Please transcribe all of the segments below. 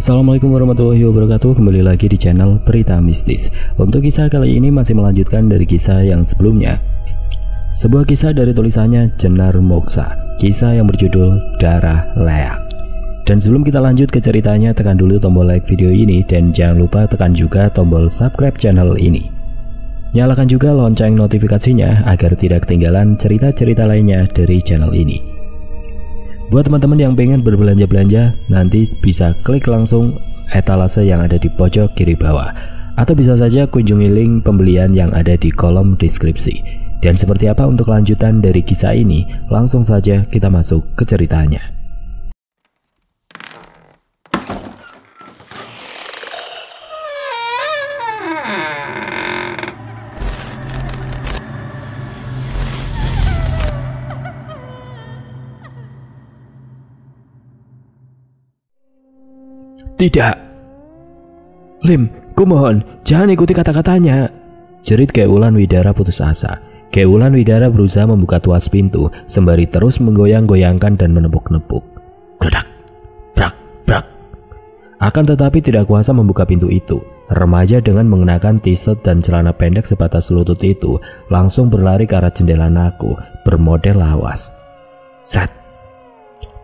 Assalamualaikum warahmatullahi wabarakatuh. Kembali lagi di channel Berita Mistis. Untuk kisah kali ini masih melanjutkan dari kisah yang sebelumnya. Sebuah kisah dari tulisannya Jenar Moksa, kisah yang berjudul Darah Leak. Dan sebelum kita lanjut ke ceritanya, tekan dulu tombol like video ini dan jangan lupa tekan juga tombol subscribe channel ini. Nyalakan juga lonceng notifikasinya agar tidak ketinggalan cerita-cerita lainnya dari channel ini. Buat teman-teman yang pengen berbelanja-belanja, nanti bisa klik langsung etalase yang ada di pojok kiri bawah, atau bisa saja kunjungi link pembelian yang ada di kolom deskripsi. Dan seperti apa untuk lanjutan dari kisah ini, langsung saja kita masuk ke ceritanya. Tidak, Lim, kumohon jangan ikuti kata-katanya, jerit Keulan Widara putus asa. Keulan Widara berusaha membuka tuas pintu sembari terus menggoyang-goyangkan dan menepuk-nepuk. Bledak, brak, brak. Akan tetapi tidak kuasa membuka pintu itu. Remaja dengan mengenakan t-shirt dan celana pendek sebatas lutut itu langsung berlari ke arah jendela naku bermodel lawas. Sat.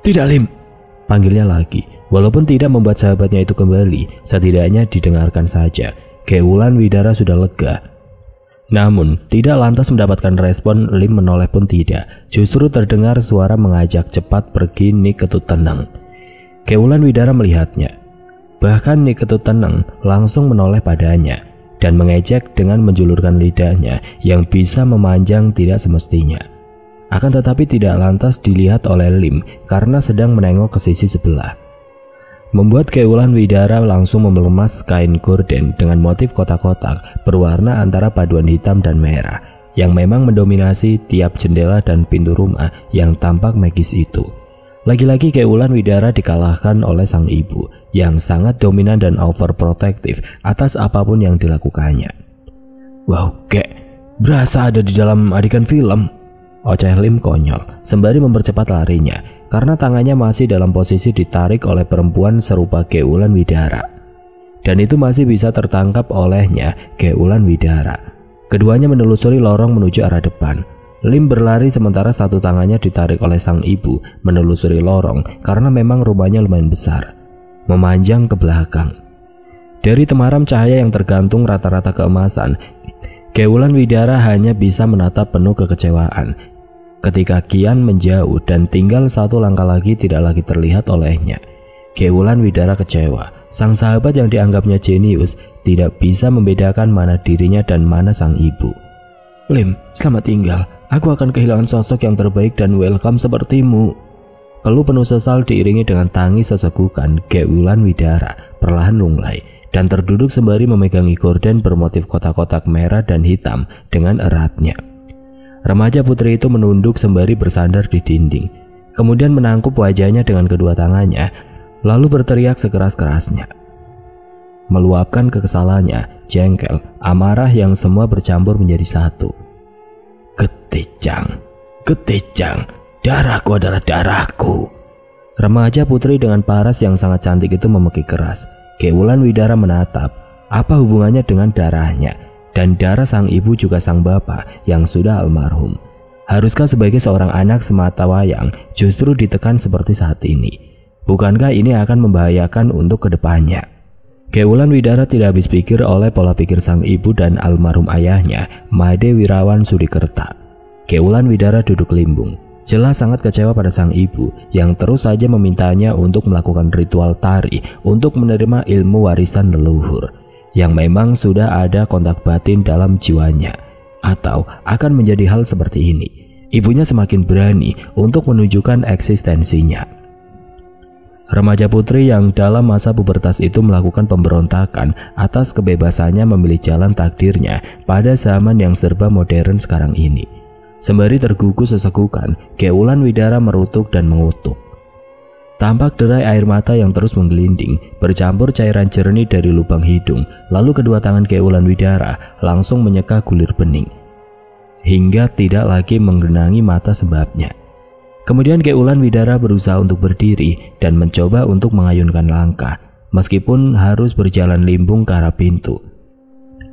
Tidak, Lim, panggilnya lagi. Walaupun tidak membuat sahabatnya itu kembali, setidaknya didengarkan saja. Keulan Widara sudah lega. Namun, tidak lantas mendapatkan respon. Lim menoleh pun tidak. Justru terdengar suara mengajak cepat pergi Nik Ketut Teneng. Keulan Widara melihatnya. Bahkan Nik Ketut Teneng langsung menoleh padanya dan mengejek dengan menjulurkan lidahnya yang bisa memanjang tidak semestinya. Akan tetapi tidak lantas dilihat oleh Lim karena sedang menengok ke sisi sebelah. Membuat Keulan Widara langsung melemas kain gorden dengan motif kotak-kotak berwarna antara paduan hitam dan merah yang memang mendominasi tiap jendela dan pintu rumah yang tampak magis itu. Lagi-lagi Keulan Widara dikalahkan oleh sang ibu yang sangat dominan dan overprotective atas apapun yang dilakukannya. Wow, Kek, berasa ada di dalam adegan film, oceh Lim konyol sembari mempercepat larinya karena tangannya masih dalam posisi ditarik oleh perempuan serupa Keulan Widara. Dan itu masih bisa tertangkap olehnya Keulan Widara. Keduanya menelusuri lorong menuju arah depan. Lim berlari sementara satu tangannya ditarik oleh sang ibu menelusuri lorong karena memang rumahnya lumayan besar, memanjang ke belakang. Dari temaram cahaya yang tergantung rata-rata keemasan, Keulan Widara hanya bisa menatap penuh kekecewaan ketika kian menjauh dan tinggal satu langkah lagi tidak lagi terlihat olehnya. Keulan Widara kecewa. Sang sahabat yang dianggapnya jenius tidak bisa membedakan mana dirinya dan mana sang ibu. Lim, selamat tinggal. Aku akan kehilangan sosok yang terbaik dan welcome sepertimu. Keluh penuh sesal diiringi dengan tangis sesekukan. Keulan Widara perlahan lunglai dan terduduk sembari memegangi gorden bermotif kotak-kotak merah dan hitam dengan eratnya. Remaja putri itu menunduk sembari bersandar di dinding, kemudian menangkup wajahnya dengan kedua tangannya, lalu berteriak sekeras-kerasnya. Meluapkan kekesalannya, jengkel, amarah yang semua bercampur menjadi satu. Getijang, Getijang, darahku adalah darahku. Remaja putri dengan paras yang sangat cantik itu memekik keras. Keulan Widara menatap, apa hubungannya dengan darahnya? Dan darah sang ibu juga sang bapak yang sudah almarhum. Haruskah sebagai seorang anak semata wayang justru ditekan seperti saat ini? Bukankah ini akan membahayakan untuk kedepannya? Keulan Widara tidak habis pikir oleh pola pikir sang ibu dan almarhum ayahnya, Made Wirawan Sudikerta. Keulan Widara duduk limbung, jelas sangat kecewa pada sang ibu yang terus saja memintanya untuk melakukan ritual tari untuk menerima ilmu warisan leluhur yang memang sudah ada kontak batin dalam jiwanya, atau akan menjadi hal seperti ini. Ibunya semakin berani untuk menunjukkan eksistensinya. Remaja putri yang dalam masa pubertas itu melakukan pemberontakan atas kebebasannya memilih jalan takdirnya pada zaman yang serba modern sekarang ini. Sembari tergugus sesekukan, Keulan Widara merutuk dan mengutuk. Tampak derai air mata yang terus menggelinding, bercampur cairan jernih dari lubang hidung. Lalu kedua tangan Keulan Widara langsung menyeka gulir bening, hingga tidak lagi menggenangi mata sebabnya. Kemudian Keulan Widara berusaha untuk berdiri dan mencoba untuk mengayunkan langkah. meskipun harus berjalan limbung ke arah pintu.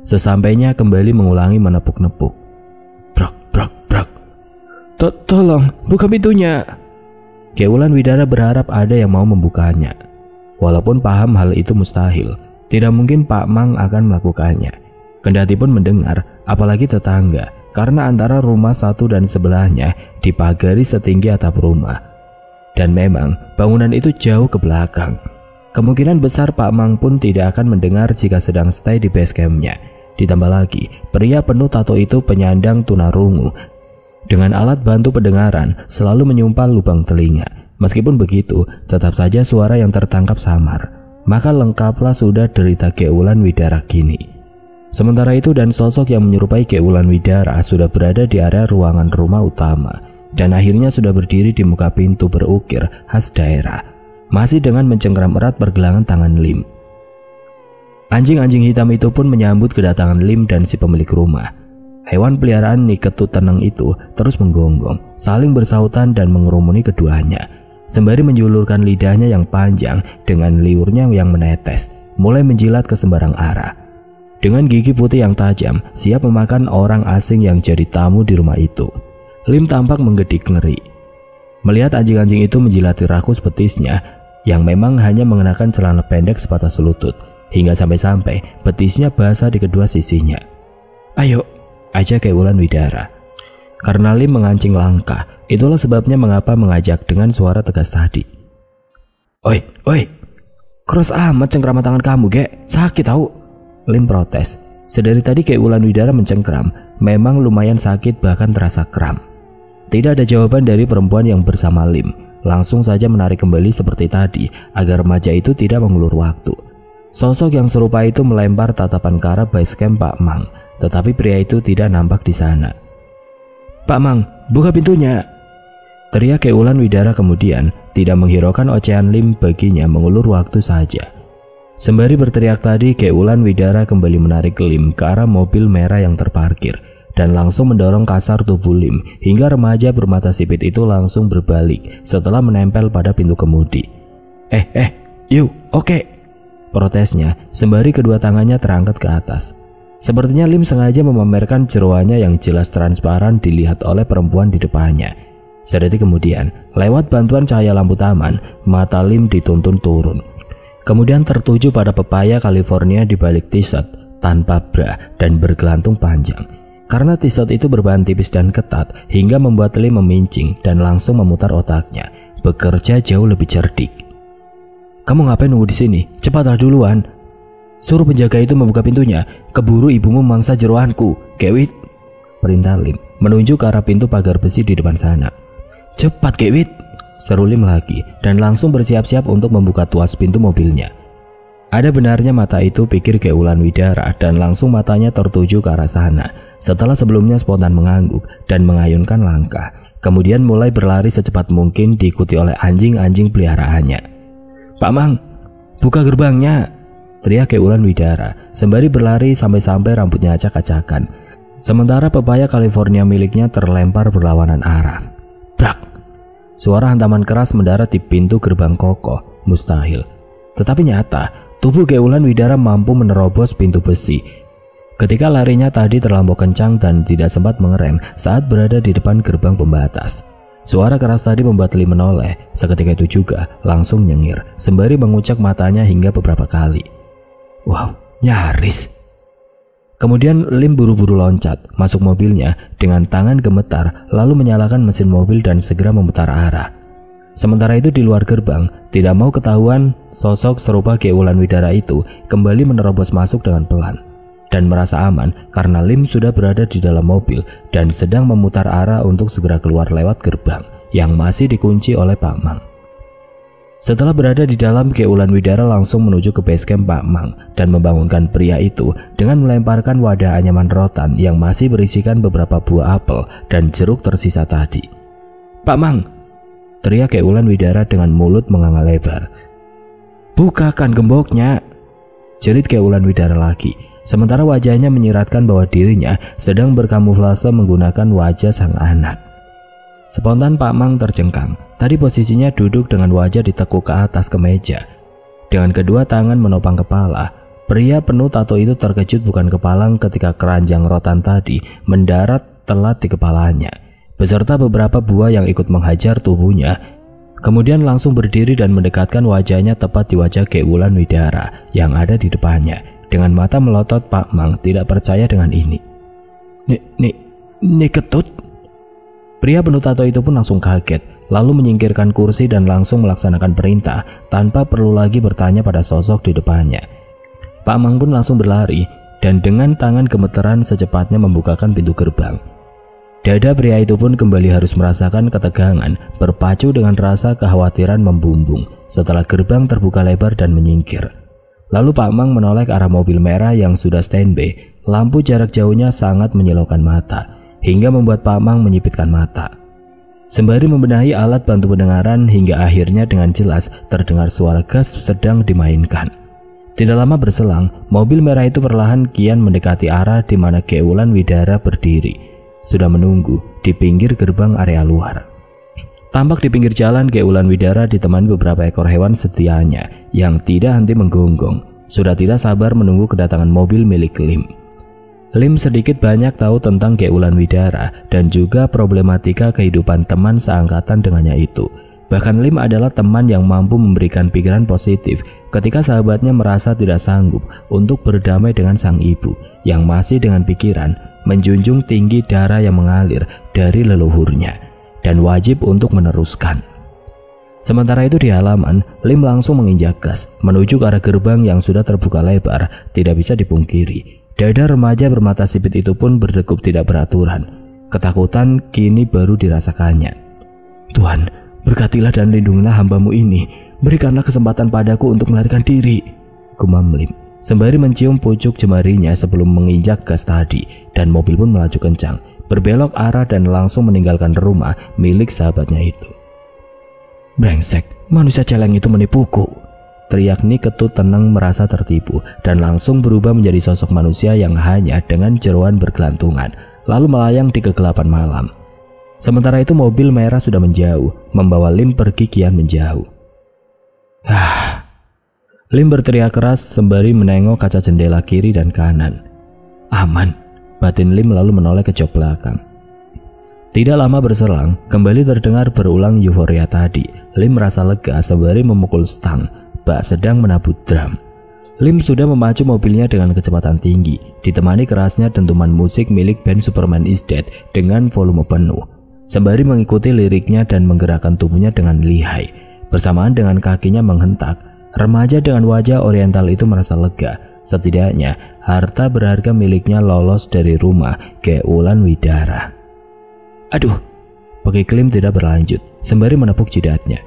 Sesampainya kembali mengulangi menepuk-nepuk. Brak, brak, brak. Tolong, buka pintunya. Keulan Widara berharap ada yang mau membukanya. Walaupun paham hal itu mustahil, tidak mungkin Pak Mang akan melakukannya. Kendati pun mendengar, apalagi tetangga, karena antara rumah satu dan sebelahnya dipagari setinggi atap rumah. Dan memang bangunan itu jauh ke belakang. Kemungkinan besar Pak Mang pun tidak akan mendengar jika sedang stay di base campnya. Ditambah lagi, pria penuh tato itu penyandang tunarungu. Dengan alat bantu pendengaran selalu menyumpal lubang telinga. Meskipun begitu, tetap saja suara yang tertangkap samar. Maka lengkaplah sudah derita Keulan Widara kini. Sementara itu dan sosok yang menyerupai Keulan Widara sudah berada di area ruangan rumah utama. Dan akhirnya sudah berdiri di muka pintu berukir khas daerah. Masih dengan mencengkram erat pergelangan tangan Lim. Anjing-anjing hitam itu pun menyambut kedatangan Lim dan si pemilik rumah. Hewan peliharaan Niketut Tenang itu terus menggonggong, saling bersautan dan mengerumuni keduanya. Sembari menjulurkan lidahnya yang panjang dengan liurnya yang menetes, mulai menjilat ke sembarang arah. Dengan gigi putih yang tajam, siap memakan orang asing yang jadi tamu di rumah itu. Lim tampak menggedik ngeri. Melihat anjing-anjing itu menjilati rakus betisnya yang memang hanya mengenakan celana pendek sebatas lutut, hingga sampai-sampai betisnya basah di kedua sisinya. Ayo, ajak Keulan Widara. Karena Lim mengancing langkah, itulah sebabnya mengapa mengajak dengan suara tegas tadi. Oi, keras amat cengkraman tangan kamu, Gek. Sakit tahu. Lim protes. Sedari tadi Keulan Widara mencengkram, memang lumayan sakit bahkan terasa kram. Tidak ada jawaban dari perempuan yang bersama Lim. Langsung saja menarik kembali seperti tadi agar remaja itu tidak mengulur waktu. Sosok yang serupa itu melempar tatapan ke arah base camp Pak Mang, tetapi pria itu tidak nampak di sana. Pak Mang, buka pintunya. Teriak Keulan Widara kemudian, tidak menghiraukan ocehan Lim baginya mengulur waktu saja. Sembari berteriak tadi, Keulan Widara kembali menarik Lim ke arah mobil merah yang terparkir dan langsung mendorong kasar tubuh Lim hingga remaja bermata sipit itu langsung berbalik setelah menempel pada pintu kemudi. Yuk, oke. Protesnya sembari kedua tangannya terangkat ke atas. Sepertinya Lim sengaja memamerkan jeroannya yang jelas transparan dilihat oleh perempuan di depannya. Sedetik kemudian, lewat bantuan cahaya lampu taman, mata Lim dituntun turun. Kemudian tertuju pada pepaya California di balik t-shirt tanpa bra dan bergelantung panjang. Karena t-shirt itu berbahan tipis dan ketat hingga membuat Lim memincing dan langsung memutar otaknya, bekerja jauh lebih cerdik. Kamu ngapain nunggu di sini? Cepatlah duluan. Suruh penjaga itu membuka pintunya. Keburu ibumu memangsa jeroanku, Kewit. Perintah Lim menunjuk ke arah pintu pagar besi di depan sana. Cepat, Kewit, seru Lim lagi dan langsung bersiap-siap untuk membuka tuas pintu mobilnya. Ada benarnya mata itu, pikir Keulan Widara, dan langsung matanya tertuju ke arah sana. Setelah sebelumnya spontan mengangguk dan mengayunkan langkah, kemudian mulai berlari secepat mungkin diikuti oleh anjing-anjing peliharaannya. Pak Mang, buka gerbangnya, teriak Keulan Widara sembari berlari sampai-sampai rambutnya acak-acakan. Sementara pepaya California miliknya terlempar berlawanan arah. Brak! Suara hantaman keras mendarat di pintu gerbang kokoh, mustahil. Tetapi nyata, tubuh Keulan Widara mampu menerobos pintu besi. Ketika larinya tadi terlampau kencang dan tidak sempat mengerem saat berada di depan gerbang pembatas. Suara keras tadi membuat Lim menoleh, seketika itu juga langsung nyengir, sembari mengucak matanya hingga beberapa kali. Wow, nyaris. Kemudian Lim buru-buru loncat, masuk mobilnya dengan tangan gemetar, lalu menyalakan mesin mobil dan segera memutar arah. Sementara itu di luar gerbang, tidak mau ketahuan, sosok serupa Keulan Widara itu kembali menerobos masuk dengan pelan. Dan merasa aman karena Lim sudah berada di dalam mobil dan sedang memutar arah untuk segera keluar lewat gerbang yang masih dikunci oleh Pak Mang. Setelah berada di dalam, Keulan Widara langsung menuju ke base camp Pak Mang dan membangunkan pria itu dengan melemparkan wadah anyaman rotan yang masih berisikan beberapa buah apel dan jeruk tersisa tadi. Pak Mang, teriak Keulan Widara dengan mulut menganga lebar. Bukakan gemboknya, jerit Keulan Widara lagi. Sementara wajahnya menyiratkan bahwa dirinya sedang berkamuflase menggunakan wajah sang anak. Spontan Pak Mang tercengkang. Tadi posisinya duduk dengan wajah ditekuk ke atas ke meja. Dengan kedua tangan menopang kepala, pria penuh tato itu terkejut bukan kepalang ketika keranjang rotan tadi mendarat telat di kepalanya, beserta beberapa buah yang ikut menghajar tubuhnya. Kemudian langsung berdiri dan mendekatkan wajahnya tepat di wajah Ki Wulan Widara yang ada di depannya. Dengan mata melotot, Pak Mang tidak percaya dengan ini. Ini Ketut? Pria penuh tato itu pun langsung kaget, lalu menyingkirkan kursi dan langsung melaksanakan perintah tanpa perlu lagi bertanya pada sosok di depannya. Pak Mang pun langsung berlari dan dengan tangan gemeteran secepatnya membukakan pintu gerbang. Dada pria itu pun kembali harus merasakan ketegangan berpacu dengan rasa kekhawatiran membumbung setelah gerbang terbuka lebar dan menyingkir. Lalu Pak Mang menoleh ke arah mobil merah yang sudah standby. Lampu jarak jauhnya sangat menyilaukan mata hingga membuat Pak Mang menyipitkan mata. Sembari membenahi alat bantu pendengaran hingga akhirnya dengan jelas terdengar suara gas sedang dimainkan. Tidak lama berselang, mobil merah itu perlahan kian mendekati arah di mana Ki Wulan Widara berdiri. Sudah menunggu di pinggir gerbang area luar. Tampak di pinggir jalan Ki Wulan Widara ditemani beberapa ekor hewan setianya yang tidak henti menggonggong. Sudah tidak sabar menunggu kedatangan mobil milik Lim. Lim sedikit banyak tahu tentang Ki Wulan Widara dan juga problematika kehidupan teman seangkatan dengannya itu. Bahkan Lim adalah teman yang mampu memberikan pikiran positif ketika sahabatnya merasa tidak sanggup untuk berdamai dengan sang ibu yang masih dengan pikiran menjunjung tinggi darah yang mengalir dari leluhurnya dan wajib untuk meneruskan. Sementara itu di halaman, Lim langsung menginjak gas menuju ke arah gerbang yang sudah terbuka lebar. Tidak bisa dipungkiri, dada remaja bermata sipit itu pun berdegup tidak beraturan. Ketakutan kini baru dirasakannya. Tuhan, berkatilah dan lindungilah hambamu ini. Berikanlah kesempatan padaku untuk melarikan diri, gumam Lim sembari mencium pucuk jemarinya sebelum menginjak gas tadi, dan mobil pun melaju kencang, berbelok arah dan langsung meninggalkan rumah milik sahabatnya itu. Brengsek, manusia celeng itu menipuku, teriak Ni Ketut tenang merasa tertipu dan langsung berubah menjadi sosok manusia yang hanya dengan jeroan bergelantungan, lalu melayang di kegelapan malam. Sementara itu mobil merah sudah menjauh, membawa Lim pergi kian menjauh. Lim berteriak keras sembari menengok kaca jendela kiri dan kanan. Aman, batin Lim lalu menoleh ke jok belakang. Tidak lama berselang, kembali terdengar berulang euforia tadi. Lim merasa lega sembari memukul stang bak sedang menabut drum. Lim sudah memacu mobilnya dengan kecepatan tinggi, ditemani kerasnya dentuman musik milik band Superman is Dead dengan volume penuh. Sembari mengikuti liriknya dan menggerakkan tubuhnya dengan lihai, bersamaan dengan kakinya menghentak. Remaja dengan wajah oriental itu merasa lega. Setidaknya harta berharga miliknya lolos dari rumah Ki Wulan Widara. Aduh, pekik Lim tidak berlanjut sembari menepuk jidatnya.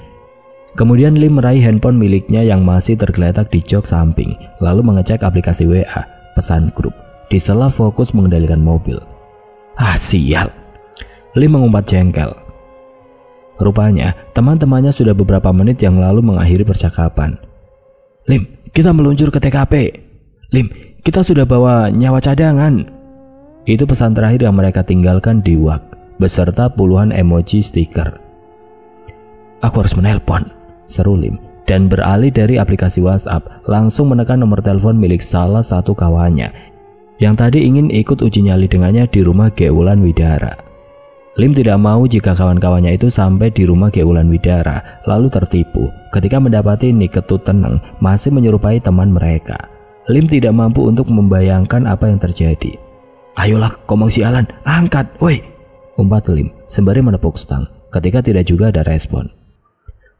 Kemudian Lim meraih handphone miliknya yang masih tergeletak di jok samping, lalu mengecek aplikasi WA pesan grup di sela fokus mengendalikan mobil. Sial, Lim mengumpat jengkel. Rupanya teman-temannya sudah beberapa menit yang lalu mengakhiri percakapan. Lim, kita meluncur ke TKP. Lim, kita sudah bawa nyawa cadangan. Itu pesan terakhir yang mereka tinggalkan di WhatsApp beserta puluhan emoji stiker. Aku harus menelpon, seru Lim, dan beralih dari aplikasi WhatsApp langsung menekan nomor telepon milik salah satu kawannya yang tadi ingin ikut uji nyali dengannya di rumah Ki Wulan Widara. Lim tidak mau jika kawan-kawannya itu sampai di rumah Ki Wulan Widara lalu tertipu ketika mendapati Ni Ketut tenang masih menyerupai teman mereka. Lim tidak mampu untuk membayangkan apa yang terjadi. Ayolah komong sialan, angkat, woi, umpat Lim sembari menepuk stang ketika tidak juga ada respon.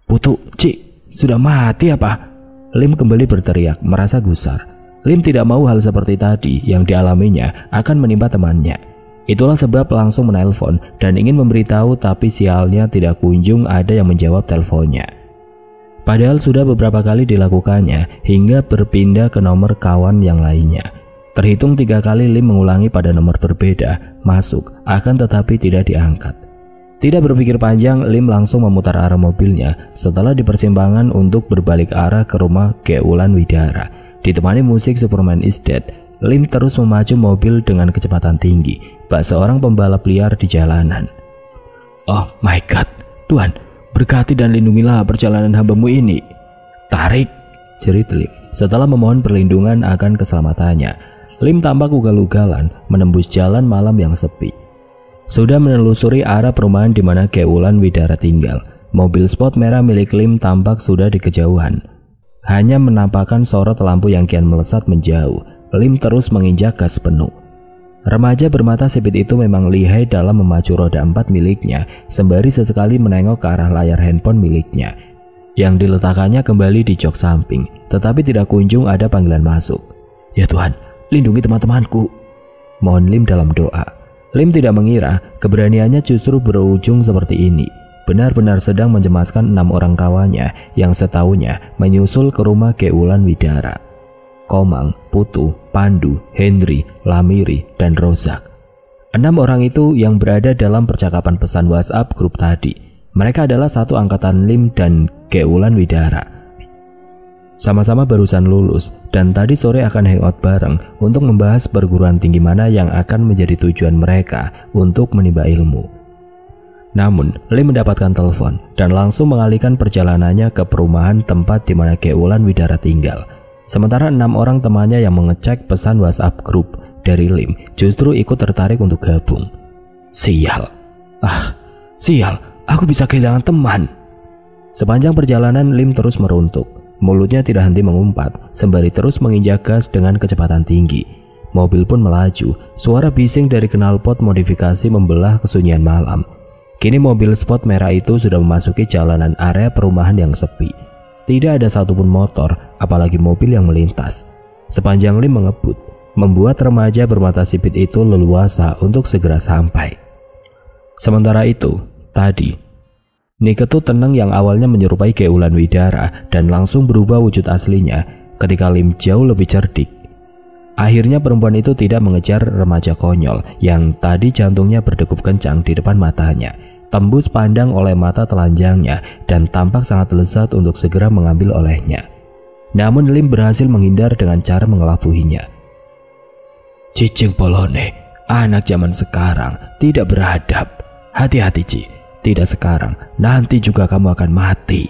Putu, Cik, sudah mati apa? Lim kembali berteriak merasa gusar. Lim tidak mau hal seperti tadi yang dialaminya akan menimpa temannya. Itulah sebab langsung menelpon dan ingin memberitahu, tapi sialnya tidak kunjung ada yang menjawab teleponnya. Padahal sudah beberapa kali dilakukannya hingga berpindah ke nomor kawan yang lainnya. Terhitung 3 kali Lim mengulangi pada nomor berbeda, masuk, akan tetapi tidak diangkat. Tidak berpikir panjang, Lim langsung memutar arah mobilnya setelah di persimpangan untuk berbalik arah ke rumah Ki Wulan Widara. Ditemani musik Superman is Dead, Lim terus memacu mobil dengan kecepatan tinggi, bak seorang pembalap liar di jalanan. Oh my god, Tuhan, berkati dan lindungilah perjalanan hambamu ini. Tarik, jerit Lim setelah memohon perlindungan akan keselamatannya. Lim tampak ugal-ugalan menembus jalan malam yang sepi. Sudah menelusuri arah perumahan di mana Kewulan Widara tinggal. Mobil sport merah milik Lim tampak sudah di kejauhan. Hanya menampakkan sorot lampu yang kian melesat menjauh. Lim terus menginjak gas penuh. Remaja bermata sipit itu memang lihai dalam memacu roda 4 miliknya, sembari sesekali menengok ke arah layar handphone miliknya yang diletakkannya kembali di jok samping, tetapi tidak kunjung ada panggilan masuk. Ya Tuhan, lindungi teman-temanku, mohon Lim dalam doa. Lim tidak mengira keberaniannya justru berujung seperti ini. Benar-benar sedang mencemaskan 6 orang kawannya yang setahunya menyusul ke rumah Kewulan Widara. Komang, Putu, Pandu, Henry, Lamiri, dan Rozak. 6 orang itu yang berada dalam percakapan pesan WhatsApp grup tadi. Mereka adalah satu angkatan Lim dan Kewulan Widara. Sama-sama barusan lulus dan tadi sore akan hangout bareng untuk membahas perguruan tinggi mana yang akan menjadi tujuan mereka untuk menimba ilmu. Namun, Lim mendapatkan telepon dan langsung mengalihkan perjalanannya ke perumahan tempat di mana Kewulan Widara tinggal. Sementara 6 orang temannya yang mengecek pesan WhatsApp grup dari Lim justru ikut tertarik untuk gabung. Sial, sial, aku bisa kehilangan teman. Sepanjang perjalanan Lim terus meruntuk. Mulutnya tidak henti mengumpat, sembari terus menginjak gas dengan kecepatan tinggi. Mobil pun melaju, suara bising dari knalpot modifikasi membelah kesunyian malam. Kini mobil sport merah itu sudah memasuki jalanan area perumahan yang sepi. Tidak ada satupun motor, apalagi mobil yang melintas. Sepanjang Lim mengebut, membuat remaja bermata sipit itu leluasa untuk segera sampai. Sementara itu, tadi, Niketu Tenang yang awalnya menyerupai Kewulan Widara dan langsung berubah wujud aslinya ketika Lim jauh lebih cerdik. Akhirnya perempuan itu tidak mengejar remaja konyol yang tadi jantungnya berdegup kencang di depan matanya. Tembus pandang oleh mata telanjangnya dan tampak sangat lezat untuk segera mengambil olehnya. Namun Lim berhasil menghindar dengan cara mengelabuhinya. Cicing Polone, anak zaman sekarang tidak beradab. Hati-hati Ci, tidak sekarang, nanti juga kamu akan mati.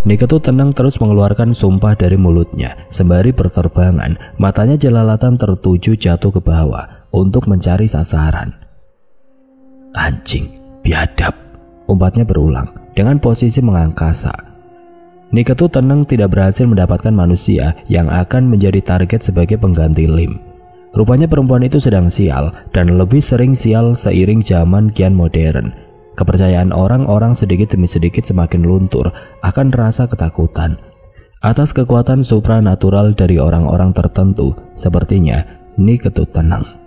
Niketu Tenang terus mengeluarkan sumpah dari mulutnya, sembari berterbangan, matanya jelalatan tertuju jatuh ke bawah untuk mencari sasaran. Anjing, biadab, umpatnya berulang dengan posisi mengangkasa. Niketu Tenang tidak berhasil mendapatkan manusia yang akan menjadi target sebagai pengganti Lim. Rupanya perempuan itu sedang sial dan lebih sering sial seiring zaman kian modern. Kepercayaan orang-orang sedikit demi sedikit semakin luntur akan rasa ketakutan atas kekuatan supranatural dari orang-orang tertentu. Sepertinya Niketu Tenang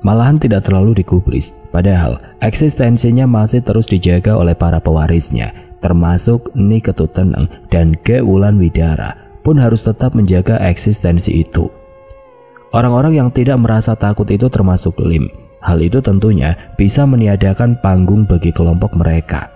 malahan tidak terlalu digubris, padahal eksistensinya masih terus dijaga oleh para pewarisnya, termasuk Niketu Tenang dan Kewulan Widara pun harus tetap menjaga eksistensi itu. Orang-orang yang tidak merasa takut itu termasuk Lim. Hal itu tentunya bisa meniadakan panggung bagi kelompok mereka.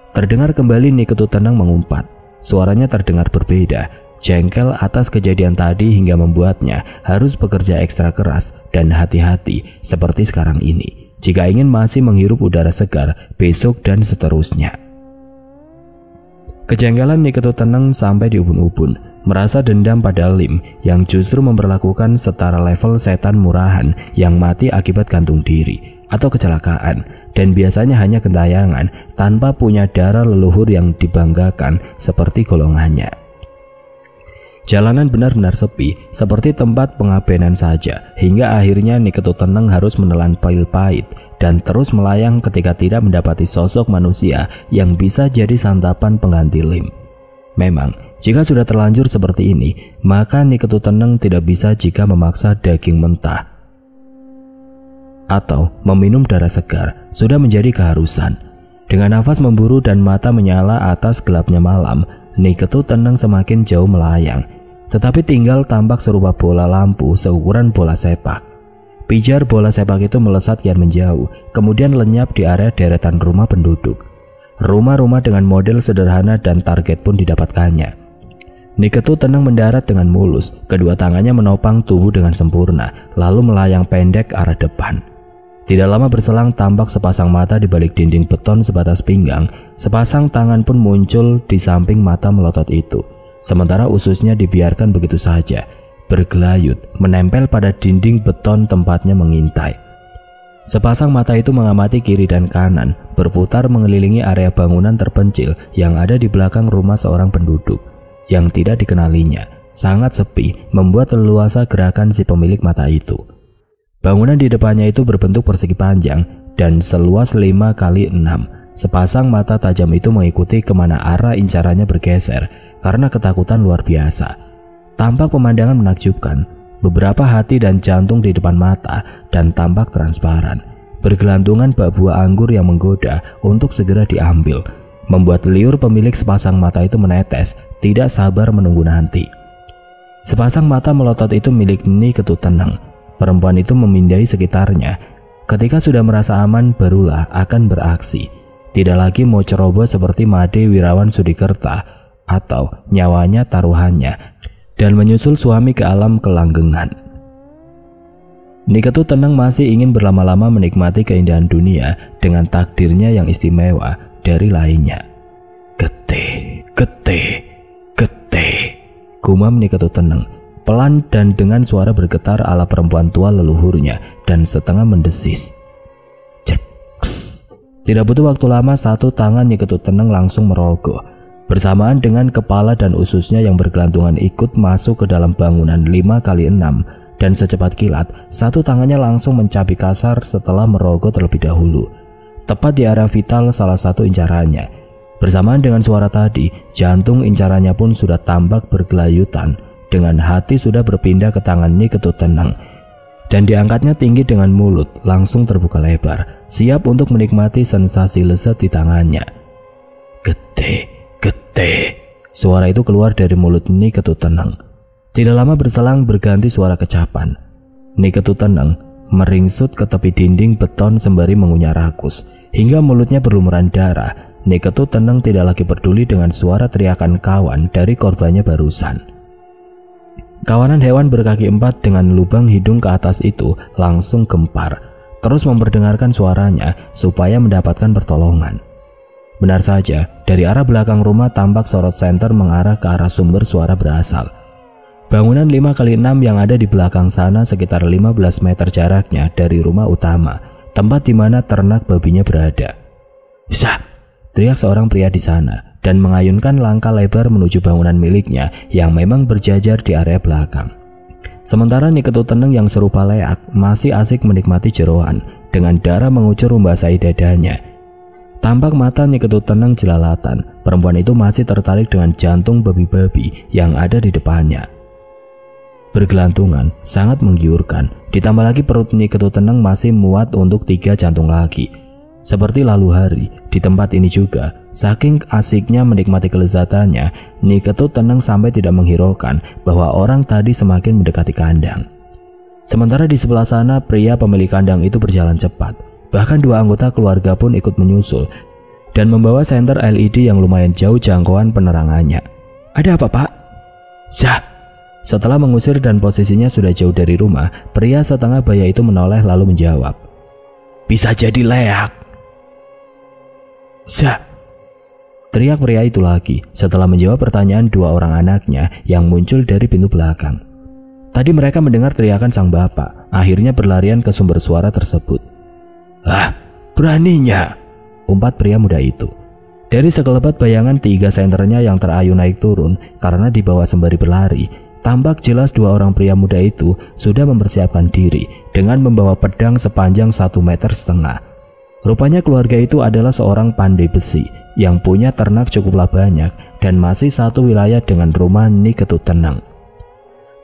Terdengar kembali Niketu Tenang mengumpat. Suaranya terdengar berbeda, jengkel atas kejadian tadi hingga membuatnya harus bekerja ekstra keras dan hati-hati seperti sekarang ini jika ingin masih menghirup udara segar besok dan seterusnya. Kejengkelan Niketu Tenang sampai di ubun-ubun, merasa dendam pada Lim yang justru memperlakukan setara level setan murahan yang mati akibat gantung diri atau kecelakaan dan biasanya hanya gentayangan tanpa punya darah leluhur yang dibanggakan seperti golongannya. Jalanan benar-benar sepi, seperti tempat pengabenan saja, hingga akhirnya Niketu Tenang harus menelan pil pahit dan terus melayang ketika tidak mendapati sosok manusia yang bisa jadi santapan pengganti Lim. Memang, jika sudah terlanjur seperti ini, maka Niketu Tenang tidak bisa jika memaksa daging mentah atau meminum darah segar sudah menjadi keharusan. Dengan nafas memburu dan mata menyala atas gelapnya malam, Niketu Tenang semakin jauh melayang, tetapi tinggal tampak serupa bola lampu seukuran bola sepak. Pijar bola sepak itu melesat kian menjauh, kemudian lenyap di area deretan rumah penduduk. Rumah-rumah dengan model sederhana dan target pun didapatkannya. Niketu Tenang mendarat dengan mulus, kedua tangannya menopang tubuh dengan sempurna, lalu melayang pendek arah depan. Tidak lama berselang tampak sepasang mata di balik dinding beton sebatas pinggang, sepasang tangan pun muncul di samping mata melotot itu. sementara ususnya dibiarkan begitu saja, bergelayut, menempel pada dinding beton tempatnya mengintai. Sepasang mata itu mengamati kiri dan kanan, berputar mengelilingi area bangunan terpencil yang ada di belakang rumah seorang penduduk yang tidak dikenalinya. Sangat sepi, membuat leluasa gerakan si pemilik mata itu. Bangunan di depannya itu berbentuk persegi panjang dan seluas 5 kali 6. Sepasang mata tajam itu mengikuti kemana arah incarannya bergeser karena ketakutan luar biasa. Tampak pemandangan menakjubkan. Beberapa hati dan jantung di depan mata dan tampak transparan. Bergelantungan bak buah anggur yang menggoda untuk segera diambil, membuat liur pemilik sepasang mata itu menetes, tidak sabar menunggu nanti. Sepasang mata melotot itu milik Nyi Ketut Teneng. Perempuan itu memindai sekitarnya. Ketika sudah merasa aman, barulah akan beraksi. Tidak lagi mau ceroboh seperti Made Wirawan Sudikerta atau nyawanya taruhannya dan menyusul suami ke alam kelanggengan. Nyi Ketut Teneng masih ingin berlama-lama menikmati keindahan dunia dengan takdirnya yang istimewa dari lainnya. Getih, getih, getih, gumam Nyi Ketut Teneng, pelan dan dengan suara bergetar ala perempuan tua leluhurnya dan setengah mendesis. Ceks. Tidak butuh waktu lama, satu tangan Nyi Ketut Teneng langsung merogoh. Bersamaan dengan kepala dan ususnya yang bergelantungan ikut masuk ke dalam bangunan 5 kali 6 dan secepat kilat, satu tangannya langsung mencapi kasar setelah merogoh terlebih dahulu, tepat di area vital salah satu incarannya. Bersamaan dengan suara tadi, jantung incarannya pun sudah tampak bergelayutan, dengan hati sudah berpindah ke tangan Nyi Ketut Teneng dan diangkatnya tinggi dengan mulut langsung terbuka lebar, siap untuk menikmati sensasi lezat di tangannya. Getih, getih, suara itu keluar dari mulut Nyi Ketut Teneng. Tidak lama berselang berganti suara kecapan. Nyi Ketut Teneng meringsut ke tepi dinding beton sembari mengunyah rakus hingga mulutnya berlumuran darah. Nyi Ketut Teneng tidak lagi peduli dengan suara teriakan kawan dari korbannya barusan. Kawanan hewan berkaki 4 dengan lubang hidung ke atas itu langsung gempar, terus memperdengarkan suaranya supaya mendapatkan pertolongan. Benar saja, dari arah belakang rumah tampak sorot senter mengarah ke arah sumber suara berasal. Bangunan 5 kali 6 yang ada di belakang sana sekitar 15 meter jaraknya dari rumah utama, tempat di mana ternak babinya berada. Bisa, teriak seorang pria di sana dan mengayunkan langkah lebar menuju bangunan miliknya yang memang berjajar di area belakang. Sementara Nyi Ketut Teneng yang serupa leak masih asik menikmati jeroan dengan darah mengucur membasahi dadanya. Tampak mata Nyi Ketut Teneng jelalatan. Perempuan itu masih tertarik dengan jantung babi-babi yang ada di depannya. Bergelantungan, sangat menggiurkan. Ditambah lagi perut Nyi Ketut Teneng masih muat untuk 3 jantung lagi. Seperti lalu hari, di tempat ini juga, saking asiknya menikmati kelezatannya, Nyi Ketut Teneng sampai tidak menghiraukan bahwa orang tadi semakin mendekati kandang. Sementara di sebelah sana, pria pemilik kandang itu berjalan cepat. Bahkan 2 anggota keluarga pun ikut menyusul dan membawa senter LED yang lumayan jauh jangkauan penerangannya. Ada apa, Pak? Zah. Setelah mengusir dan posisinya sudah jauh dari rumah, pria setengah baya itu menoleh lalu menjawab. Bisa jadi leak. Zah. Teriak pria itu lagi setelah menjawab pertanyaan 2 orang anaknya yang muncul dari pintu belakang. Tadi mereka mendengar teriakan sang bapak, akhirnya berlarian ke sumber suara tersebut. Ah, beraninya, umpat pria muda itu. Dari sekelebat bayangan 3 senternya yang terayun naik turun karena dibawa sembari berlari, tampak jelas 2 orang pria muda itu sudah mempersiapkan diri dengan membawa pedang sepanjang 1,5 meter. Rupanya keluarga itu adalah seorang pandai besi yang punya ternak cukuplah banyak dan masih satu wilayah dengan rumah Nyi Ketut Teneng.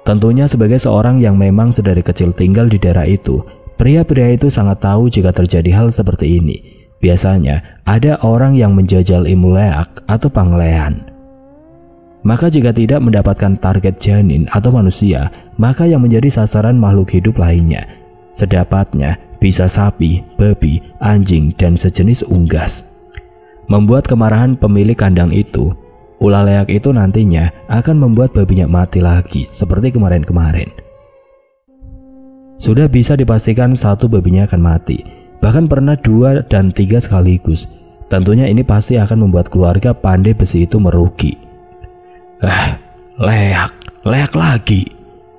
Tentunya sebagai seorang yang memang sedari kecil tinggal di daerah itu, pria-pria itu sangat tahu jika terjadi hal seperti ini. Biasanya ada orang yang menjajal ilmu leak atau panglean. Maka jika tidak mendapatkan target janin atau manusia, maka yang menjadi sasaran makhluk hidup lainnya. Sedapatnya bisa sapi, babi, anjing, dan sejenis unggas. Membuat kemarahan pemilik kandang itu, ulah leak itu nantinya akan membuat babinya mati lagi seperti kemarin-kemarin. Sudah bisa dipastikan satu babinya akan mati, bahkan pernah 2 dan 3 sekaligus. Tentunya ini pasti akan membuat keluarga pandai besi itu merugi. Leak lagi,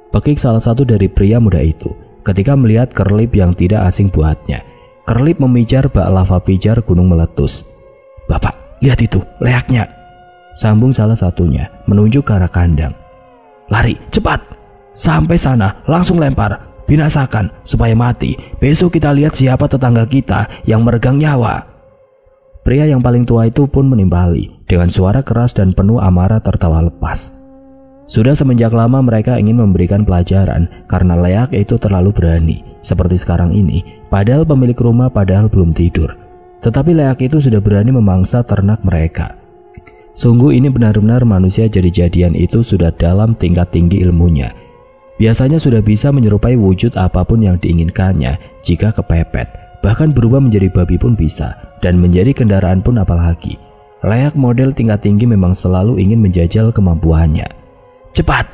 pekik salah satu dari pria muda itu ketika melihat kerlip yang tidak asing buatnya. Kerlip memijar bak lava pijar gunung meletus. Bapak, lihat itu, leaknya, sambung salah satunya menunjuk ke arah kandang. Lari, cepat, sampai sana langsung lempar, binasakan supaya mati. Besok kita lihat siapa tetangga kita yang meregang nyawa. Pria yang paling tua itu pun menimpali dengan suara keras dan penuh amarah tertawa lepas. Sudah semenjak lama mereka ingin memberikan pelajaran karena leak itu terlalu berani seperti sekarang ini, padahal pemilik rumah belum tidur. Tetapi leak itu sudah berani memangsa ternak mereka. Sungguh ini benar-benar manusia jadi-jadian itu sudah dalam tingkat tinggi ilmunya. Biasanya sudah bisa menyerupai wujud apapun yang diinginkannya jika kepepet, bahkan berubah menjadi babi pun bisa, dan menjadi kendaraan pun apalagi. Leak model tingkat tinggi memang selalu ingin menjajal kemampuannya. Cepat!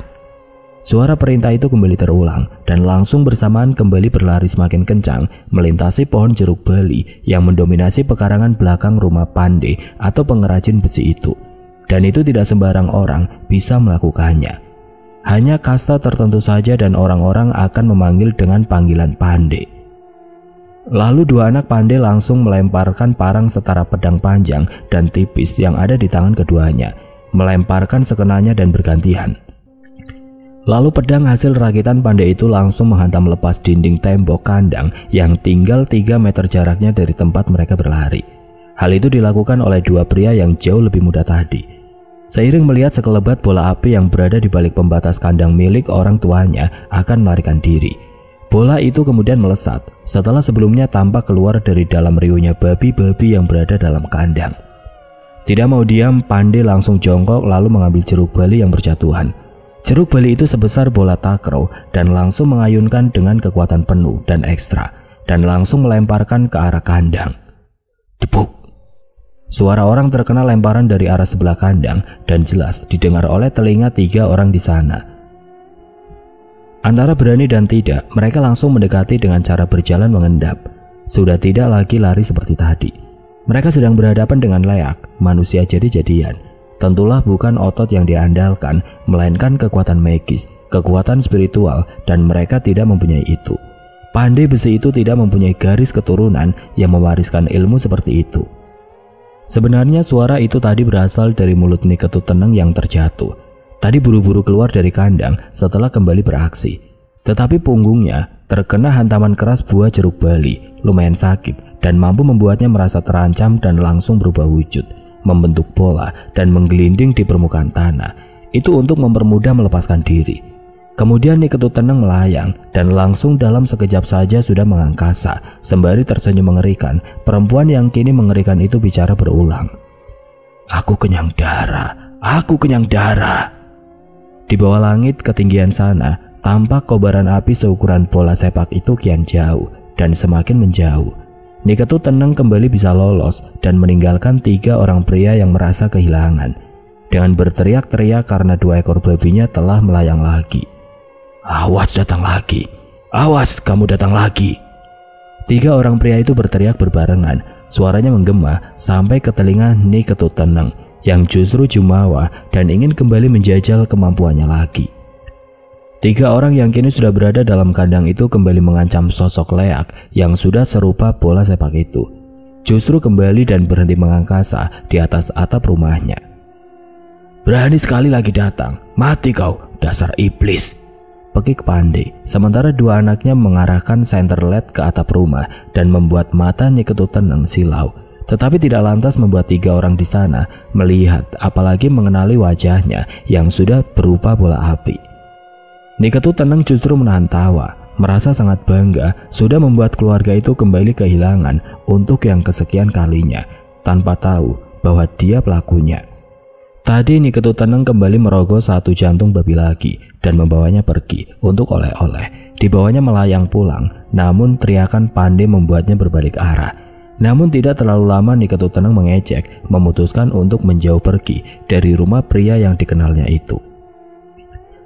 Suara perintah itu kembali terulang dan langsung bersamaan kembali berlari semakin kencang melintasi pohon jeruk bali yang mendominasi pekarangan belakang rumah Pandey atau pengrajin besi itu. Dan itu tidak sembarang orang bisa melakukannya. Hanya kasta tertentu saja dan orang-orang akan memanggil dengan panggilan Pandey. Lalu dua anak Pandey langsung melemparkan parang setara pedang panjang dan tipis yang ada di tangan keduanya, melemparkan sekenanya dan bergantian. Lalu pedang hasil rakitan Pandey itu langsung menghantam lepas dinding tembok kandang yang tinggal 3 meter jaraknya dari tempat mereka berlari. Hal itu dilakukan oleh dua pria yang jauh lebih muda tadi. Seiring melihat sekelebat bola api yang berada di balik pembatas kandang milik orang tuanya akan melarikan diri. Bola itu kemudian melesat setelah sebelumnya tampak keluar dari dalam riuhnya babi-babi yang berada dalam kandang. Tidak mau diam, Pandey langsung jongkok lalu mengambil jeruk bali yang berjatuhan. Jeruk bali itu sebesar bola takraw dan langsung mengayunkan dengan kekuatan penuh dan ekstra dan langsung melemparkan ke arah kandang. Debuk! Suara orang terkena lemparan dari arah sebelah kandang dan jelas didengar oleh telinga 3 orang di sana. Antara berani dan tidak, mereka langsung mendekati dengan cara berjalan mengendap. Sudah tidak lagi lari seperti tadi. Mereka sedang berhadapan dengan leak, manusia jadi-jadian. Tentulah bukan otot yang diandalkan, melainkan kekuatan magis, kekuatan spiritual, dan mereka tidak mempunyai itu. Pandey besi itu tidak mempunyai garis keturunan yang mewariskan ilmu seperti itu. Sebenarnya suara itu tadi berasal dari mulut Niketut Teneng yang terjatuh. Tadi buru-buru keluar dari kandang setelah kembali beraksi. Tetapi punggungnya terkena hantaman keras buah jeruk bali, lumayan sakit, dan mampu membuatnya merasa terancam dan langsung berubah wujud, membentuk bola dan menggelinding di permukaan tanah. Itu untuk mempermudah melepaskan diri. Kemudian Niketut Teneng melayang dan langsung dalam sekejap saja sudah mengangkasa. Sembari tersenyum mengerikan, perempuan yang kini mengerikan itu bicara berulang. Aku kenyang darah, aku kenyang darah. Di bawah langit ketinggian sana, tampak kobaran api seukuran bola sepak itu kian jauh dan semakin menjauh. Niketut Teneng kembali bisa lolos dan meninggalkan 3 orang pria yang merasa kehilangan. Dengan berteriak-teriak karena 2 ekor babinya telah melayang lagi. Awas datang lagi, awas kamu datang lagi. 3 orang pria itu berteriak berbarengan, suaranya menggema sampai ke telinga Niketut Teneng yang justru jumawa dan ingin kembali menjajal kemampuannya lagi. 3 orang yang kini sudah berada dalam kandang itu kembali mengancam sosok leak yang sudah serupa bola sepak itu. Justru kembali dan berhenti mengangkasa di atas atap rumahnya. Berani sekali lagi datang, mati kau, dasar iblis, pekik Pandey. Sementara 2 anaknya mengarahkan senter LED ke atap rumah dan membuat mata Niketut Teneng silau. Tetapi tidak lantas membuat 3 orang di sana melihat apalagi mengenali wajahnya yang sudah berupa bola api. Niketut Teneng justru menahan tawa, merasa sangat bangga sudah membuat keluarga itu kembali kehilangan untuk yang kesekian kalinya, tanpa tahu bahwa dia pelakunya. Tadi Niketut Teneng kembali merogoh 1 jantung babi lagi dan membawanya pergi untuk oleh-oleh. Dibawanya melayang pulang, namun teriakan Pandey membuatnya berbalik arah. Namun tidak terlalu lama Niketut Teneng mengejek, memutuskan untuk menjauh pergi dari rumah pria yang dikenalnya itu.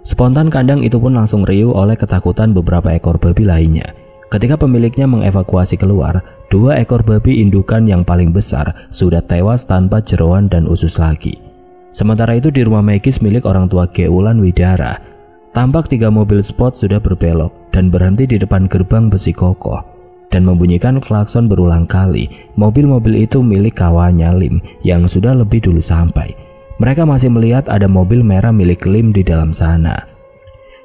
Spontan kandang itu pun langsung riuh oleh ketakutan beberapa ekor babi lainnya. Ketika pemiliknya mengevakuasi keluar, 2 ekor babi indukan yang paling besar sudah tewas tanpa jeroan dan usus lagi. Sementara itu di rumah Megis milik orang tua Geulan Widara, tampak 3 mobil sport sudah berbelok dan berhenti di depan gerbang besi kokoh dan membunyikan klakson berulang kali. Mobil-mobil itu milik kawannya Lim yang sudah lebih dulu sampai. Mereka masih melihat ada mobil merah milik Lim di dalam sana.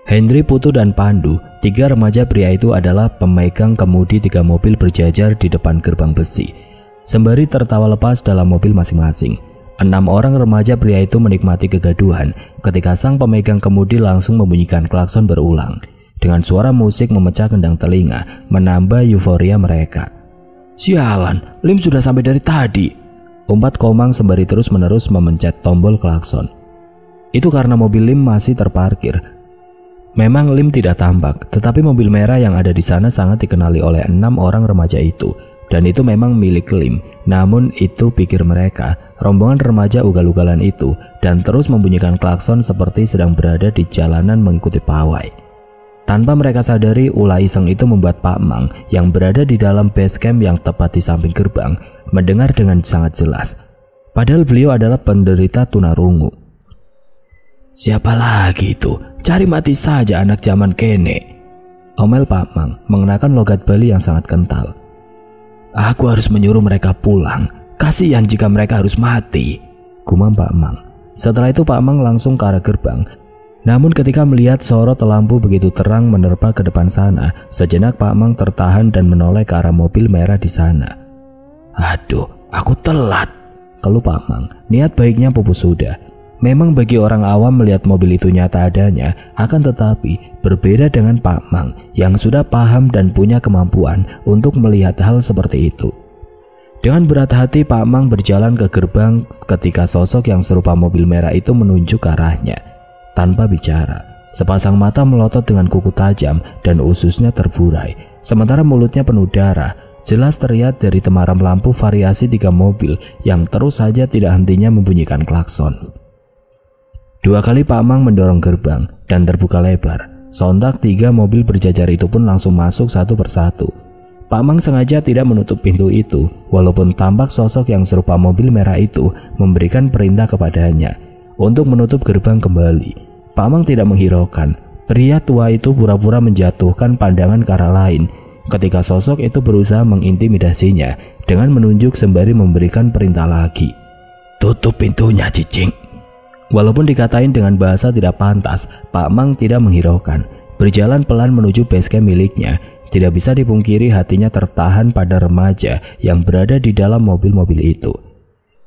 Hendri, Putu, dan Pandu, 3 remaja pria itu adalah pemegang kemudi 3 mobil berjajar di depan gerbang besi. Sembari tertawa lepas dalam mobil masing-masing, 6 orang remaja pria itu menikmati kegaduhan ketika sang pemegang kemudi langsung membunyikan klakson berulang. Dengan suara musik memecah kendang telinga, menambah euforia mereka. "Sialan, Lim sudah sampai dari tadi," umpat Komang sembari terus-menerus memencet tombol klakson. Itu karena mobil Lim masih terparkir. Memang Lim tidak tampak, tetapi mobil merah yang ada di sana sangat dikenali oleh 6 orang remaja itu, dan itu memang milik Lim. Namun itu pikir mereka, rombongan remaja ugal-ugalan itu, dan terus membunyikan klakson seperti sedang berada di jalanan mengikuti pawai. Tanpa mereka sadari, ulah iseng itu membuat Pak Mang yang berada di dalam base camp yang tepat di samping gerbang mendengar dengan sangat jelas. Padahal beliau adalah penderita tunarungu. "Siapa lagi itu? Cari mati saja anak zaman kene," omel Pak Mang mengenakan logat Bali yang sangat kental. "Aku harus menyuruh mereka pulang. Kasihan jika mereka harus mati," gumam Pak Mang. Setelah itu Pak Mang langsung ke arah gerbang. Namun ketika melihat sorot lampu begitu terang menerpa ke depan sana, sejenak Pak Mang tertahan dan menoleh ke arah mobil merah di sana. "Aduh, aku telat," keluh Pak Mang. Niat baiknya pupus sudah. Memang bagi orang awam melihat mobil itu nyata adanya, akan tetapi berbeda dengan Pak Mang yang sudah paham dan punya kemampuan untuk melihat hal seperti itu. Dengan berat hati Pak Mang berjalan ke gerbang ketika sosok yang serupa mobil merah itu menunjuk ke arahnya. Tanpa bicara, sepasang mata melotot dengan kuku tajam dan ususnya terburai, sementara mulutnya penuh darah. Jelas terlihat dari temaram lampu variasi 3 mobil yang terus saja tidak hentinya membunyikan klakson. 2 kali Pak Mang mendorong gerbang dan terbuka lebar. Sontak 3 mobil berjajar itu pun langsung masuk satu persatu. Pak Mang sengaja tidak menutup pintu itu, walaupun tampak sosok yang serupa mobil merah itu memberikan perintah kepadanya untuk menutup gerbang kembali. Pak Mang tidak menghiraukan. Pria tua itu pura-pura menjatuhkan pandangan ke arah lain ketika sosok itu berusaha mengintimidasinya dengan menunjuk sembari memberikan perintah lagi. "Tutup pintunya, cicing." Walaupun dikatain dengan bahasa tidak pantas, Pak Mang tidak menghiraukan. Berjalan pelan menuju basecamp miliknya. Tidak bisa dipungkiri hatinya tertahan pada remaja yang berada di dalam mobil-mobil itu.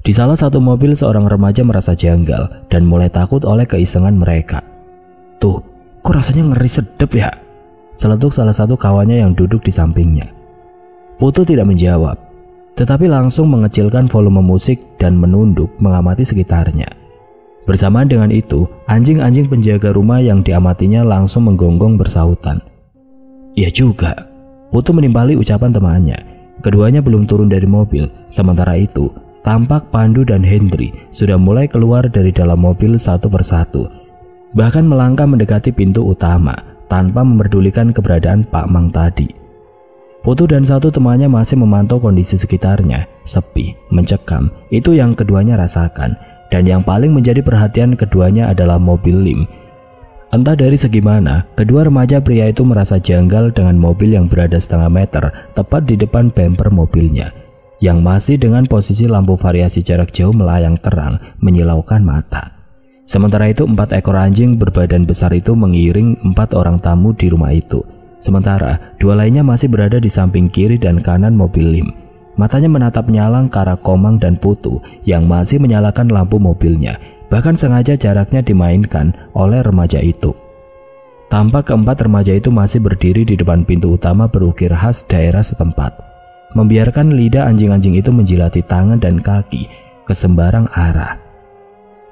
Di salah satu mobil seorang remaja merasa janggal dan mulai takut oleh keisengan mereka. "Tuh, kok rasanya ngeri sedep ya?" celetuk salah satu kawannya yang duduk di sampingnya. Putu tidak menjawab, tetapi langsung mengecilkan volume musik dan menunduk mengamati sekitarnya. Bersamaan dengan itu, anjing-anjing penjaga rumah yang diamatinya langsung menggonggong bersahutan. "Iya juga," Putu menimpali ucapan temannya. Keduanya belum turun dari mobil. Sementara itu, tampak Pandu dan Hendri sudah mulai keluar dari dalam mobil satu persatu, bahkan melangkah mendekati pintu utama tanpa memperdulikan keberadaan Pak Mang tadi. Putu dan satu temannya masih memantau kondisi sekitarnya, sepi, mencekam. Itu yang keduanya rasakan. Dan yang paling menjadi perhatian keduanya adalah mobil Lim. Entah dari segi mana, kedua remaja pria itu merasa janggal dengan mobil yang berada setengah meter tepat di depan bumper mobilnya, yang masih dengan posisi lampu variasi jarak jauh melayang terang menyilaukan mata. Sementara itu 4 ekor anjing berbadan besar itu mengiring 4 orang tamu di rumah itu. Sementara 2 lainnya masih berada di samping kiri dan kanan mobil Lim. Matanya menatap nyalang ke arah Komang dan Putu yang masih menyalakan lampu mobilnya. Bahkan sengaja jaraknya dimainkan oleh remaja itu. Tampak keempat remaja itu masih berdiri di depan pintu utama berukir khas daerah setempat, membiarkan lidah anjing-anjing itu menjilati tangan dan kaki ke sembarang arah.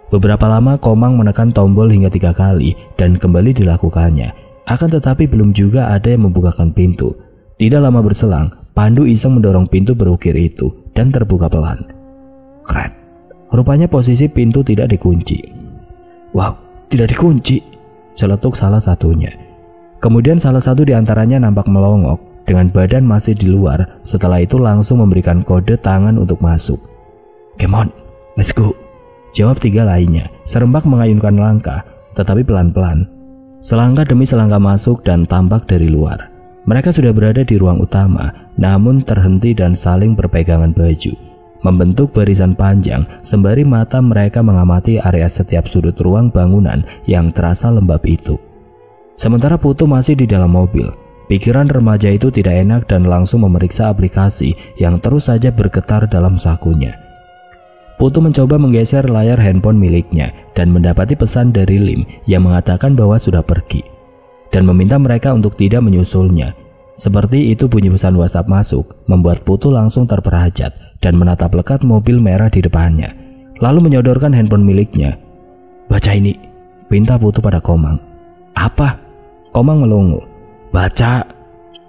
Beberapa lama Komang menekan tombol hingga 3 kali dan kembali dilakukannya. Akan tetapi belum juga ada yang membukakan pintu. Tidak lama berselang, Pandu iseng mendorong pintu berukir itu dan terbuka pelan. Kret. Rupanya posisi pintu tidak dikunci. "Wow, tidak dikunci," celetuk salah satunya. Kemudian salah satu di antaranya nampak melongok dengan badan masih di luar. Setelah itu langsung memberikan kode tangan untuk masuk. "Come on, let's go," Jawab 3 lainnya. Serempak mengayunkan langkah, tetapi pelan-pelan. Selangkah demi selangkah masuk dan tampak dari luar. Mereka sudah berada di ruang utama, namun terhenti dan saling berpegangan baju, membentuk barisan panjang sembari mata mereka mengamati area setiap sudut ruang bangunan yang terasa lembab itu. Sementara Putu masih di dalam mobil, pikiran remaja itu tidak enak dan langsung memeriksa aplikasi yang terus saja bergetar dalam sakunya. Putu mencoba menggeser layar handphone miliknya dan mendapati pesan dari Lim yang mengatakan bahwa sudah pergi dan meminta mereka untuk tidak menyusulnya. Seperti itu bunyi pesan WhatsApp masuk, membuat Putu langsung terperajat dan menatap lekat mobil merah di depannya, lalu menyodorkan handphone miliknya. "Baca ini," pinta Putu pada Komang. "Apa?" Komang melongo. "Baca,"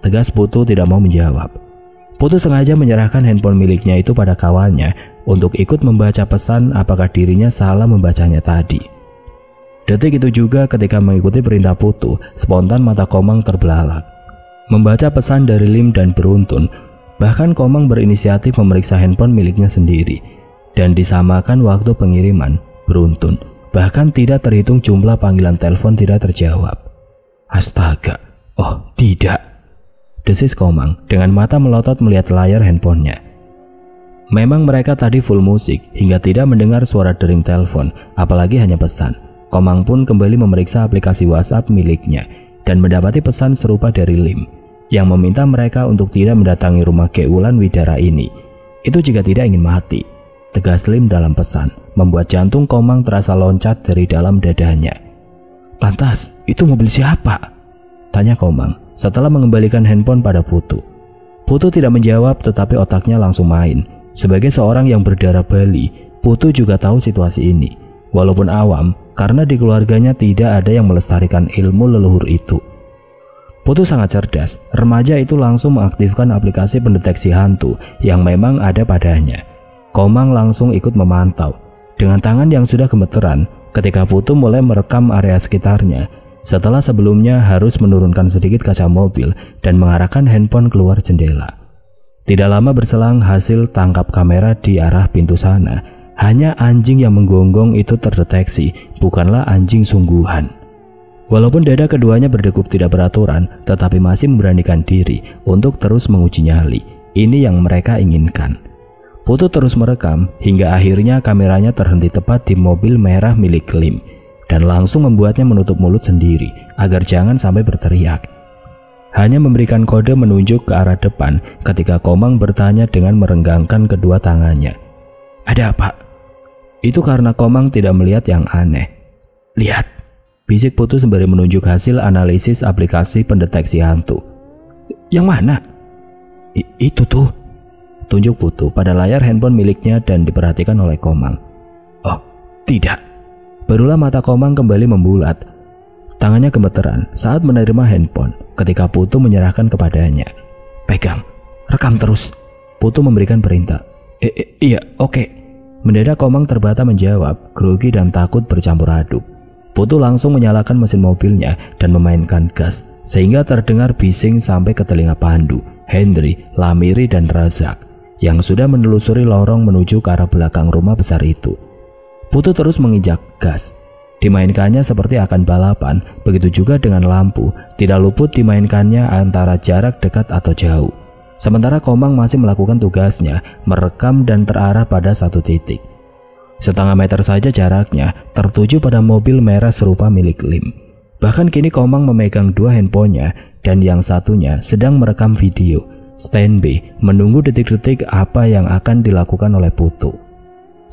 tegas Putu tidak mau menjawab. Putu sengaja menyerahkan handphone miliknya itu pada kawannya untuk ikut membaca pesan apakah dirinya salah membacanya tadi. Detik itu juga ketika mengikuti perintah Putu, spontan mata Komang terbelalak. Membaca pesan dari Lim dan beruntun, bahkan Komang berinisiatif memeriksa handphone miliknya sendiri dan disamakan waktu pengiriman, beruntun, bahkan tidak terhitung jumlah panggilan telepon tidak terjawab. "Astaga, oh tidak," desis Komang dengan mata melotot melihat layar handphonenya. Memang mereka tadi full musik hingga tidak mendengar suara dering telepon, apalagi hanya pesan. Komang pun kembali memeriksa aplikasi WhatsApp miliknya dan mendapati pesan serupa dari Lim yang meminta mereka untuk tidak mendatangi rumah Ge Wulan Widara ini. Itu jika tidak ingin mati, tegas Lim dalam pesan, membuat jantung Komang terasa loncat dari dalam dadanya. "Lantas, itu mobil siapa?" tanya Komang setelah mengembalikan handphone pada Putu. Putu tidak menjawab, tetapi otaknya langsung main. Sebagai seorang yang berdarah Bali, Putu juga tahu situasi ini, walaupun awam karena di keluarganya tidak ada yang melestarikan ilmu leluhur itu. Putu sangat cerdas. Remaja itu langsung mengaktifkan aplikasi pendeteksi hantu yang memang ada padanya. Komang langsung ikut memantau dengan tangan yang sudah gemeteran ketika Putu mulai merekam area sekitarnya setelah sebelumnya harus menurunkan sedikit kaca mobil dan mengarahkan handphone keluar jendela. Tidak lama berselang hasil tangkap kamera di arah pintu sana. Hanya anjing yang menggonggong itu terdeteksi, bukanlah anjing sungguhan. Walaupun dada keduanya berdegup tidak beraturan, tetapi masih memberanikan diri untuk terus menguji nyali. Ini yang mereka inginkan. Putu terus merekam hingga akhirnya kameranya terhenti tepat di mobil merah milik Lim dan langsung membuatnya menutup mulut sendiri agar jangan sampai berteriak. Hanya memberikan kode menunjuk ke arah depan ketika Komang bertanya dengan merenggangkan kedua tangannya. "Ada apa?" Itu karena Komang tidak melihat yang aneh. "Lihat," bisik Putu sembari menunjuk hasil analisis aplikasi pendeteksi hantu. "Yang mana?" Itu tuh," tunjuk Putu pada layar handphone miliknya dan diperhatikan oleh Komang. "Oh, tidak." Barulah mata Komang kembali membulat. Tangannya gemeteran saat menerima handphone ketika Putu menyerahkan kepadanya. "Pegang, rekam terus," Putu memberikan perintah. Iya, oke." Mendadak Komang terbata menjawab, grogi dan takut bercampur aduk. Putu langsung menyalakan mesin mobilnya dan memainkan gas sehingga terdengar bising sampai ke telinga Pandu, Hendri, Lamiri dan Razak yang sudah menelusuri lorong menuju ke arah belakang rumah besar itu. Putu terus menginjak gas. Dimainkannya seperti akan balapan, begitu juga dengan lampu, tidak luput dimainkannya antara jarak dekat atau jauh. Sementara Komang masih melakukan tugasnya, merekam dan terarah pada satu titik. Setengah meter saja jaraknya, tertuju pada mobil merah serupa milik Lim. Bahkan kini Komang memegang dua handphonenya dan yang satunya sedang merekam video, standby, menunggu detik-detik apa yang akan dilakukan oleh Putu.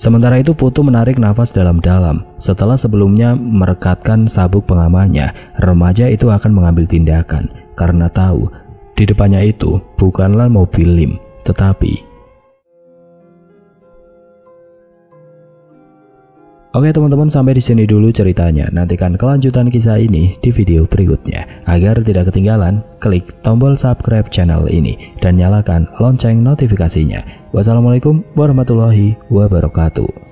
Sementara itu Putu menarik nafas dalam-dalam. Setelah sebelumnya merekatkan sabuk pengamannya, remaja itu akan mengambil tindakan karena tahu di depannya itu bukanlah mobil Lim, tetapi... Oke teman-teman, sampai di sini dulu ceritanya. Nantikan kelanjutan kisah ini di video berikutnya. Agar tidak ketinggalan, klik tombol subscribe channel ini dan nyalakan lonceng notifikasinya. Wassalamualaikum warahmatullahi wabarakatuh.